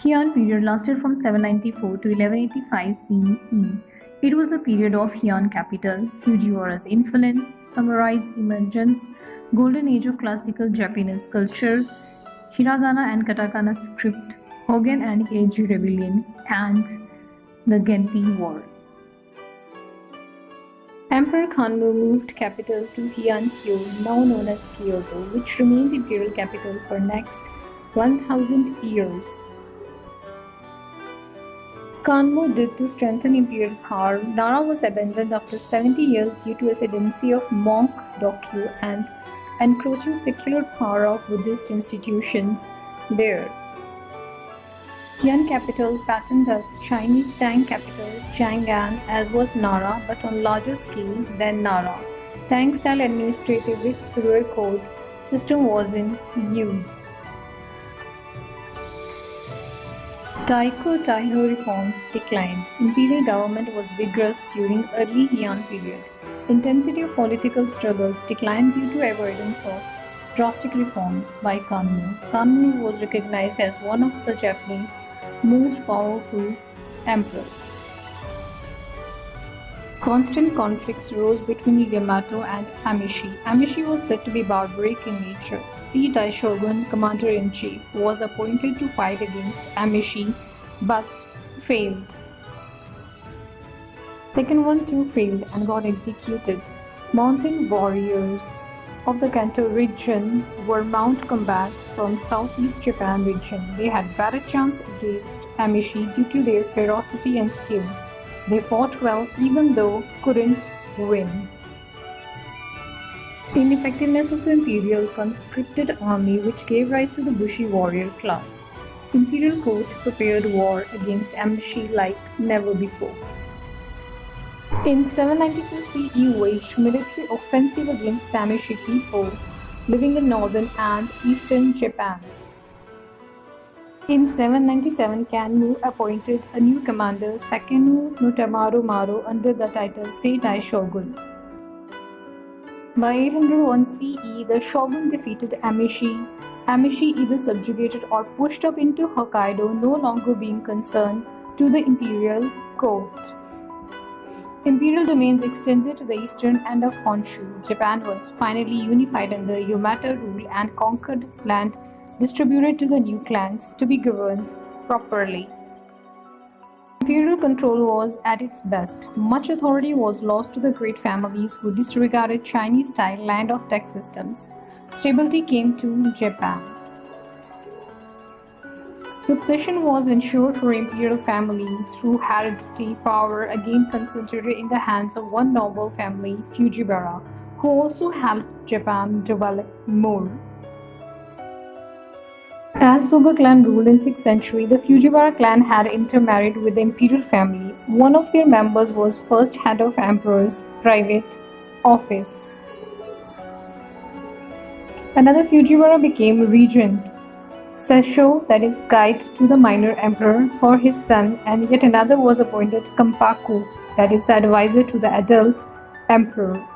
Heian period lasted from 794 to 1185 CE. It was the period of Heian capital, Fujiwara's influence, samurais' emergence, golden age of classical Japanese culture, hiragana and katakana script, Hogen and Heiji rebellion, and the Genpei War. Emperor Kanmu moved capital to Heian-kyo, now known as Kyoto, which remained imperial capital for next 1000 years. Kanmu did to strengthen imperial power. Nara was abandoned after 70 years due to ascendancy of monk Dokyu and encroaching secular power of Buddhist institutions there. Heian capital patterned as Chinese Tang capital Chang'an, as was Nara, but on larger scale than Nara. Tang-style administrative with Surur code system was in use. Taiko-Taiho reforms declined. Imperial government was vigorous during early Heian period. Intensity of political struggles declined due to avoidance of drastic reforms by Kanmu. Kanmu was recognized as one of the Japanese most powerful emperors. Constant conflicts rose between Yamato and Amishi. Amishi was said to be barbaric in nature. C. Daishogun, commander-in-chief, was appointed to fight against Amishi but failed. Second one too failed and got executed. Mountain warriors of the Kanto region were mount combat from southeast Japan region. They had better chance against Amishi due to their ferocity and skill. They fought well even though couldn't win. The ineffectiveness of the imperial conscripted army which gave rise to the Bushi warrior class. Imperial court prepared war against Amishi like never before. In 792 CE waged military offensive against Amishi people living in northern and eastern Japan. In 797, Kanmu appointed a new commander, Sakenu no Tamaru Maru, under the title Seitai Shogun. By 801 CE, the shogun defeated Amishi. Amishi either subjugated or pushed up into Hokkaido, no longer being concerned to the imperial court. Imperial domains extended to the eastern end of Honshu. Japan was finally unified under Yamato rule and conquered land distributed to the new clans to be governed properly. Imperial control was at its best. Much authority was lost to the great families who disregarded Chinese-style land of tax systems. Stability came to Japan. Succession was ensured for imperial family through hereditary power, again concentrated in the hands of one noble family, Fujiwara, who also helped Japan develop more. As Soga clan ruled in 6th century, the Fujiwara clan had intermarried with the imperial family. One of their members was first head of emperor's private office. Another Fujiwara became regent, Sessho, that is guide to the minor emperor, for his son, and yet another was appointed Kampaku, that is the advisor to the adult emperor.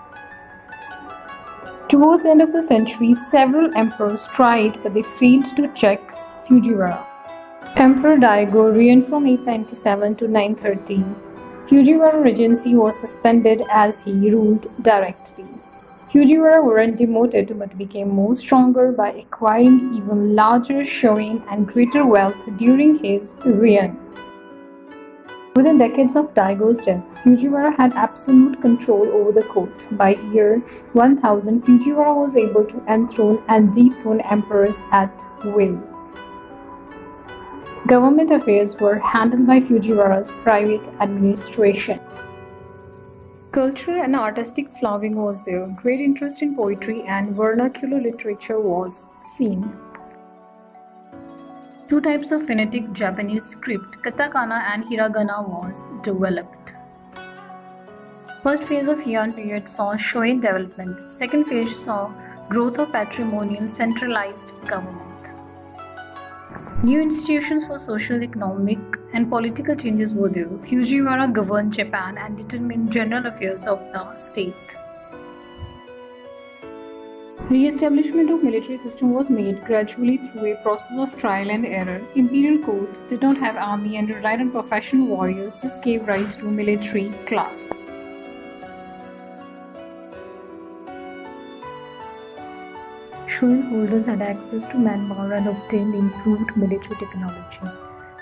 Towards the end of the century, several emperors tried, but they failed to check Fujiwara. Emperor Daigo reigned from 897 to 913. Fujiwara regency was suspended as he ruled directly. Fujiwara weren't demoted but became more stronger by acquiring even larger shoin and greater wealth during his reign. Within decades of Daigo's death, Fujiwara had absolute control over the court. By year 1000, Fujiwara was able to enthrone and dethrone emperors at will. Government affairs were handled by Fujiwara's private administration. Cultural and artistic flowering was there. Great interest in poetry and vernacular literature was seen. Two types of phonetic Japanese script, katakana and hiragana, was developed. First phase of Heian period saw shoin development. Second phase saw growth of patrimonial centralized government. New institutions for social, economic, and political changes were there. Fujiwara governed Japan and determined general affairs of the state. Re-establishment of military system was made gradually through a process of trial and error. Imperial court did not have army and relied on professional warriors. This gave rise to military class. Shogun holders had access to manpower and obtained improved military technology.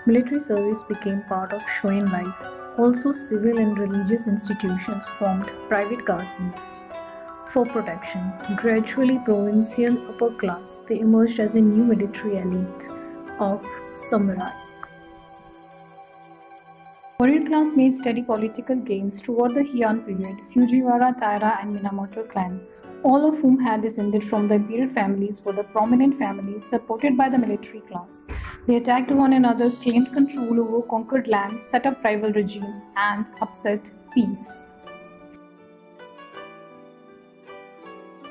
Military service became part of Shogun life. Also, civil and religious institutions formed private governments. For protection, gradually provincial upper class, they emerged as a new military elite of samurai. Warrior class made steady political gains toward the Heian period. Fujiwara, Taira, and Minamoto clan, all of whom had descended from the imperial families, were the prominent families supported by the military class. They attacked one another, claimed control over conquered lands, set up rival regimes, and upset peace.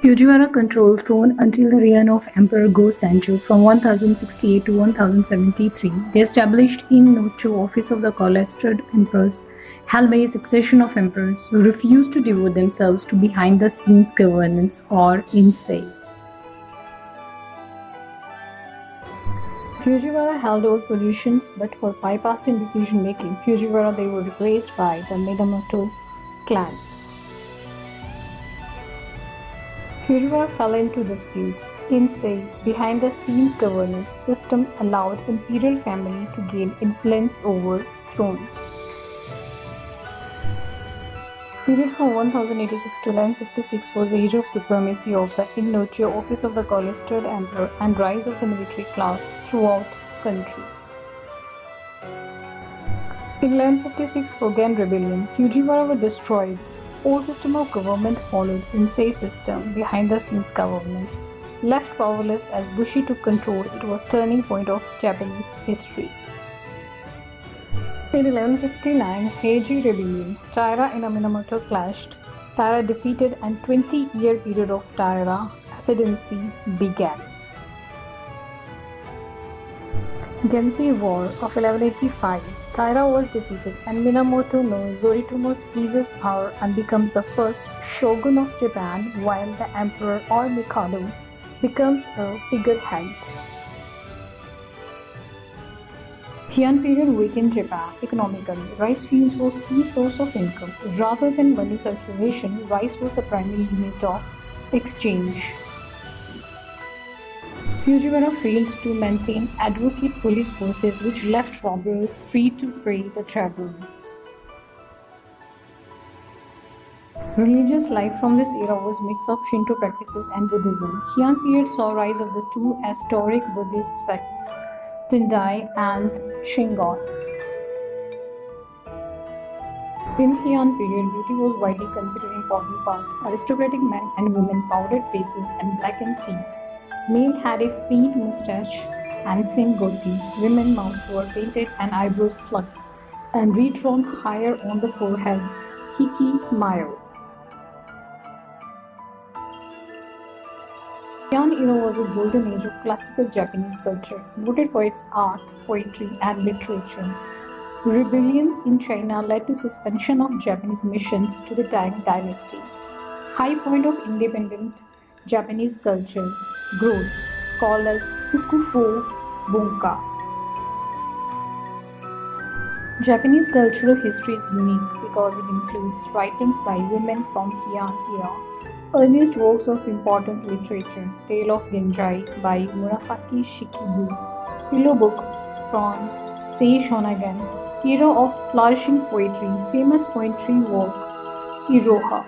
Fujiwara controlled throne until the reign of Emperor Go-Sanjo from 1068 to 1073. They established in-nocho office of the cloistered emperors, held by a succession of emperors who refused to devote themselves to behind-the-scenes governance or insei. Fujiwara held all positions but were bypassed in decision-making. Fujiwara, they were replaced by the Minamoto clan. Fujiwara fell into disputes. Insei, behind-the-scenes governance system allowed imperial family to gain influence over throne. Period from 1086 to 1156 was the age of supremacy of the in-nocho office of the cloistered emperor and rise of the military class throughout country. In 1156 Hogan rebellion, Fujiwara were destroyed. Old system of government followed Insei system, behind-the-scenes governance. Left powerless as Bushi took control, it was turning point of Japanese history. In 1159, Heiji rebellion, Taira and Minamoto clashed. Taira defeated and 20-year period of Taira ascendancy began. Genpei War of 1185, Taira was defeated and Minamoto no Yoritomo seizes power and becomes the first shogun of Japan, while the emperor or Mikado becomes a figurehead. Heian period weakened Japan economically. Rice fields were key source of income. Rather than money circulation, rice was the primary unit of exchange. Fujiwara failed to maintain adequate police forces which left robbers free to prey the travelers. Religious life from this era was mix of Shinto practices and Buddhism. Heian period saw rise of the two historic Buddhist sects, Tendai and Shingon. In Heian period, beauty was widely considered an important part. Aristocratic men and women powdered faces and blackened teeth. Male had a faint mustache and thin goatee. Women's mouths were painted and eyebrows plucked and redrawn higher on the forehead. Hikimayo. Heian era was a golden age of classical Japanese culture, noted for its art, poetry, and literature. Rebellions in China led to suspension of Japanese missions to the Tang dynasty. High point of independent Japanese culture growth, called as Hukufo Bunka. Japanese cultural history is unique because it includes writings by women from Heian era, earliest works of important literature, Tale of Genjai by Murasaki Shikibu, Pillow Book from Sei Shonagon, era of flourishing poetry, famous poetry work, Iroha.